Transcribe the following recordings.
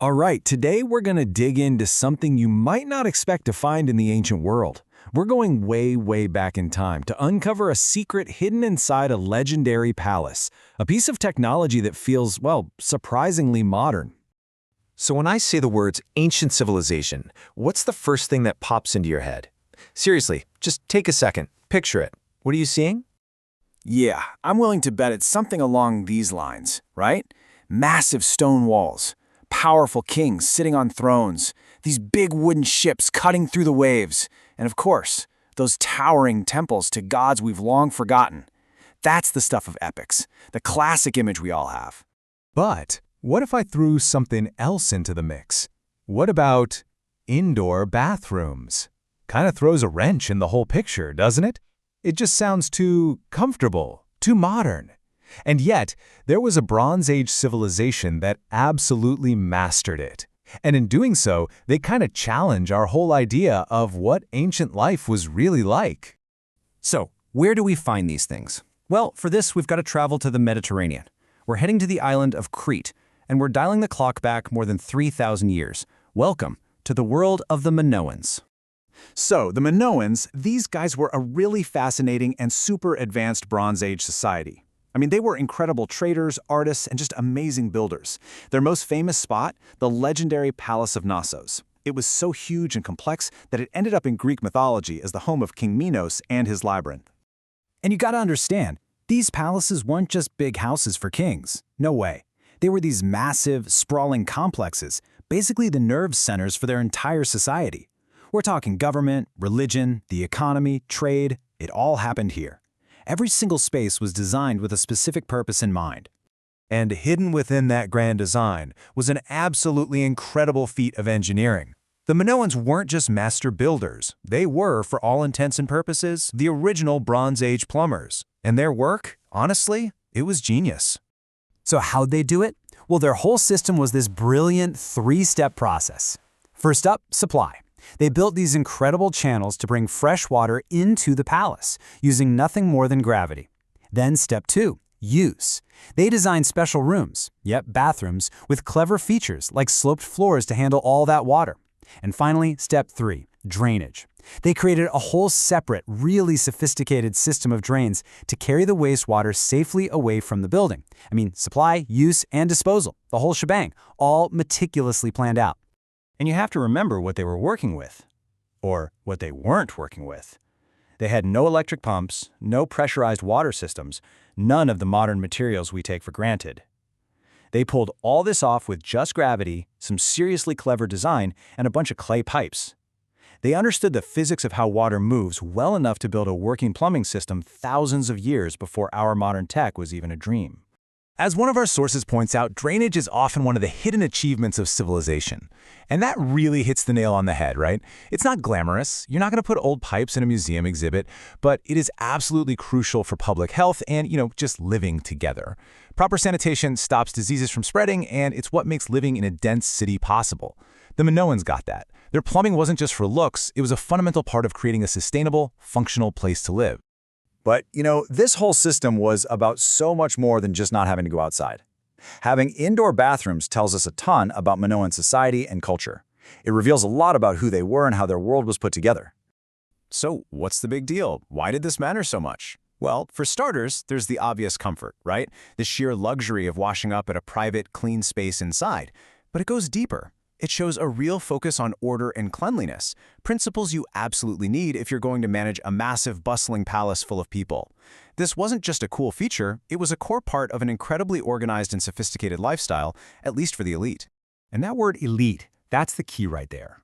All right, today we're going to dig into something you might not expect to find in the ancient world. We're going way, way back in time to uncover a secret hidden inside a legendary palace, a piece of technology that feels, well, surprisingly modern. So when I say the words ancient civilization, what's the first thing that pops into your head? Seriously, just take a second, picture it. What are you seeing? Yeah, I'm willing to bet it's something along these lines, right? Massive stone walls, powerful kings sitting on thrones, these big wooden ships cutting through the waves, and of course, those towering temples to gods we've long forgotten. That's the stuff of epics, the classic image we all have. But what if I threw something else into the mix? What about indoor bathrooms? Kind of throws a wrench in the whole picture, doesn't it? It just sounds too comfortable, too modern. And yet, there was a Bronze Age civilization that absolutely mastered it. And in doing so, they kind of challenge our whole idea of what ancient life was really like. So, where do we find these things? Well, for this, we've got to travel to the Mediterranean. We're heading to the island of Crete, and we're dialing the clock back more than 3,000 years. Welcome to the world of the Minoans. So, the Minoans, these guys were a really fascinating and super advanced Bronze Age society. I mean, they were incredible traders, artists, and just amazing builders. Their most famous spot, the legendary Palace of Knossos. It was so huge and complex that it ended up in Greek mythology as the home of King Minos and his labyrinth. And you gotta understand, these palaces weren't just big houses for kings. No way. They were these massive, sprawling complexes, basically the nerve centers for their entire society. We're talking government, religion, the economy, trade. It all happened here. Every single space was designed with a specific purpose in mind. And hidden within that grand design was an absolutely incredible feat of engineering. The Minoans weren't just master builders. They were, for all intents and purposes, the original Bronze Age plumbers. And their work, honestly, it was genius. So how'd they do it? Well, their whole system was this brilliant three-step process. First up, supply. They built these incredible channels to bring fresh water into the palace, using nothing more than gravity. Then step 2, use. They designed special rooms, bathrooms, with clever features like sloped floors to handle all that water. And finally, step 3, drainage. They created a whole separate, really sophisticated system of drains to carry the wastewater safely away from the building. I mean, supply, use, and disposal, the whole shebang, all meticulously planned out. And you have to remember what they were working with, or what they weren't working with. They had no electric pumps, no pressurized water systems, none of the modern materials we take for granted. They pulled all this off with just gravity, some seriously clever design, and a bunch of clay pipes. They understood the physics of how water moves well enough to build a working plumbing system thousands of years before our modern tech was even a dream. As one of our sources points out, drainage is often one of the hidden achievements of civilization. And that really hits the nail on the head, right? It's not glamorous. You're not going to put old pipes in a museum exhibit, but it is absolutely crucial for public health and, just living together. Proper sanitation stops diseases from spreading, and it's what makes living in a dense city possible. The Minoans got that. Their plumbing wasn't just for looks, it was a fundamental part of creating a sustainable, functional place to live. But, this whole system was about so much more than just not having to go outside. Having indoor bathrooms tells us a ton about Minoan society and culture. It reveals a lot about who they were and how their world was put together. So, what's the big deal? Why did this matter so much? Well, for starters, there's the obvious comfort, right? The sheer luxury of washing up at a private, clean space inside. But it goes deeper. It shows a real focus on order and cleanliness, principles you absolutely need if you're going to manage a massive, bustling palace full of people. This wasn't just a cool feature, it was a core part of an incredibly organized and sophisticated lifestyle, at least for the elite. And that word elite, that's the key right there.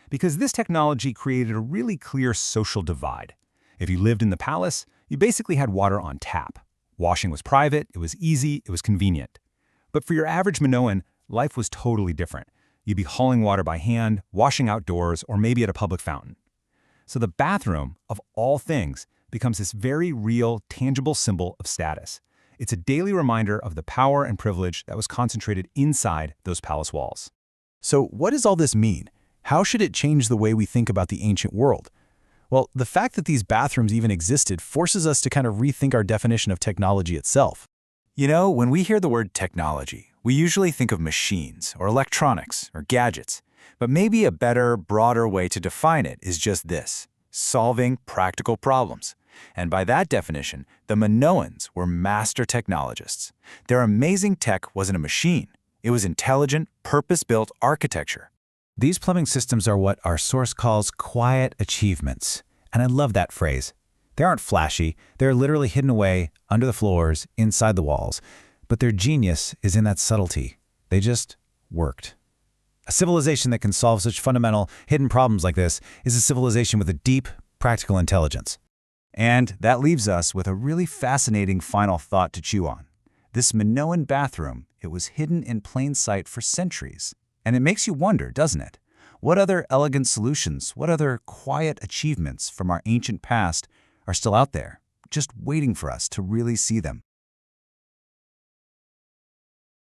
Because this technology created a really clear social divide. If you lived in the palace, you basically had water on tap. Washing was private, it was easy, it was convenient. But for your average Minoan, life was totally different. You'd be hauling water by hand, washing outdoors, or maybe at a public fountain. So the bathroom, of all things, becomes this very real, tangible symbol of status. It's a daily reminder of the power and privilege that was concentrated inside those palace walls. So what does all this mean? How should it change the way we think about the ancient world? Well, the fact that these bathrooms even existed forces us to kind of rethink our definition of technology itself. When we hear the word technology, We usually think of machines or electronics or gadgets, but maybe a better, broader way to define it is just this: solving practical problems. And by that definition, the Minoans were master technologists. Their amazing tech wasn't a machine. It was intelligent, purpose-built architecture. These plumbing systems are what our source calls quiet achievements. And I love that phrase. They aren't flashy. They're literally hidden away under the floors, inside the walls. But their genius is in that subtlety. They just worked. A civilization that can solve such fundamental, hidden problems like this is a civilization with a deep, practical intelligence. And that leaves us with a really fascinating final thought to chew on. This Minoan bathroom, it was hidden in plain sight for centuries. And it makes you wonder, doesn't it? What other elegant solutions, what other quiet achievements from our ancient past are still out there, just waiting for us to really see them?